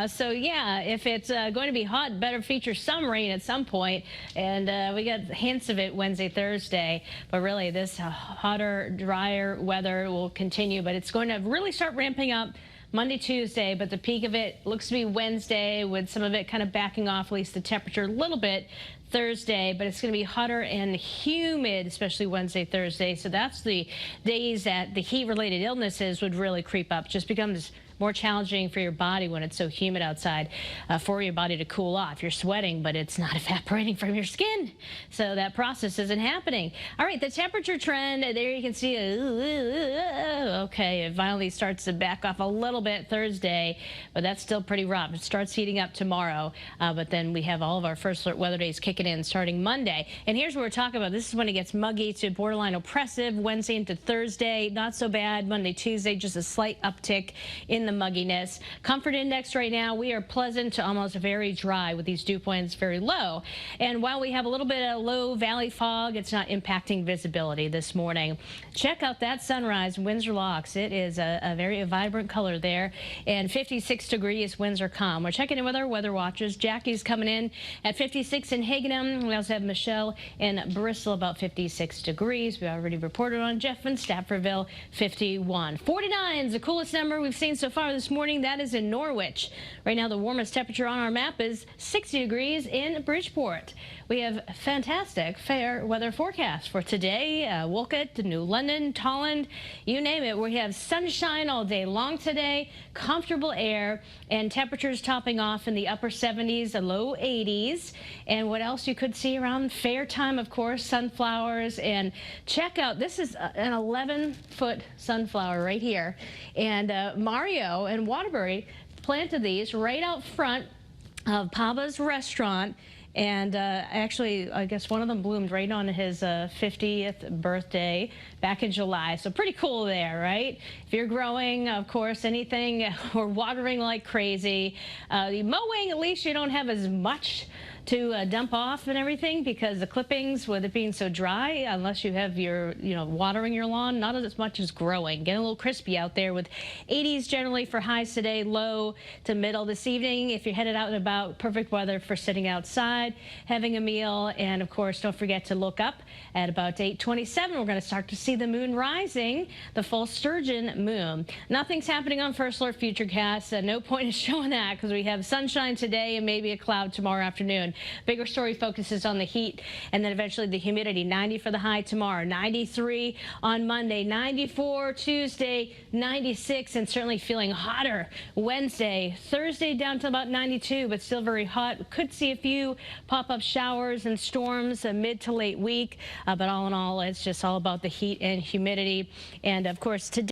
So yeah, if it's going to be hot, better feature some rain at some point. And we got hints of it Wednesday, Thursday. But really, this hotter, drier weather will continue. But it's going to really start ramping up Monday, Tuesday. But the peak of it looks to be Wednesday, with some of it kind of backing off, at least the temperature a little bit Thursday. But it's going to be hotter and humid, especially Wednesday, Thursday. So that's the days that the heat-related illnesses would really creep up. Just becomes more challenging for your body when it's so humid outside, for your body to cool off. You're sweating, but it's not evaporating from your skin. So that process isn't happening. All right, the temperature trend, there you can see, okay, it finally starts to back off a little bit Thursday, but that's still pretty rough. It starts heating up tomorrow, but then we have all of our first alert weather days kicking in starting Monday. And here's what we're talking about. This is when it gets muggy to borderline oppressive. Wednesday into Thursday, not so bad. Monday, Tuesday, just a slight uptick in the mugginess. Comfort index right now, we are pleasant to almost very dry with these dew points very low. And while we have a little bit of low valley fog, it's not impacting visibility this morning. Check out that sunrise, Windsor Locks. It is a very vibrant color there. And 56 degrees, winds are calm. We're checking in with our weather watchers. Jackie's coming in at 56 in Higganum. We also have Michelle in Bristol, about 56 degrees. We already reported on Jeff in Staffordville, 51. 49 is the coolest number we've seen so far this morning. That is in Norwich. Right now, the warmest temperature on our map is 60 degrees in Bridgeport. We have fantastic fair weather forecast for today. Wolcott, New London, Tolland, you name it. We have sunshine all day long today, comfortable air, and temperatures topping off in the upper 70s and low 80s. And what else you could see around fair time, of course, sunflowers. And check out, this is an 11-foot sunflower right here. And Mario and Waterbury planted these right out front of Papa's restaurant. And actually, I guess one of them bloomed right on his 50th birthday back in July. So pretty cool there, right? If you're growing, of course, anything or watering like crazy, the mowing, at least you don't have as much to dump off and everything, because the clippings, with it being so dry, unless you have your, watering your lawn, not as much as growing. Getting a little crispy out there, with 80s generally for highs today, low to middle this evening. If you're headed out and about, perfect weather for sitting outside, having a meal. And of course, don't forget to look up at about 8:27. We're going to start to see the moon rising, the full sturgeon moon. Nothing's happening on First Alert Futurecast. No point in showing that, because we have sunshine today and maybe a cloud tomorrow afternoon. Bigger story focuses on the heat and then eventually the humidity. 90 for the high tomorrow, 93 on Monday, 94 Tuesday, 96, and certainly feeling hotter Wednesday. Thursday down to about 92, but still very hot. Could see a few pop-up showers and storms mid to late week, but all in all, it's just all about the heat and humidity. And of course, today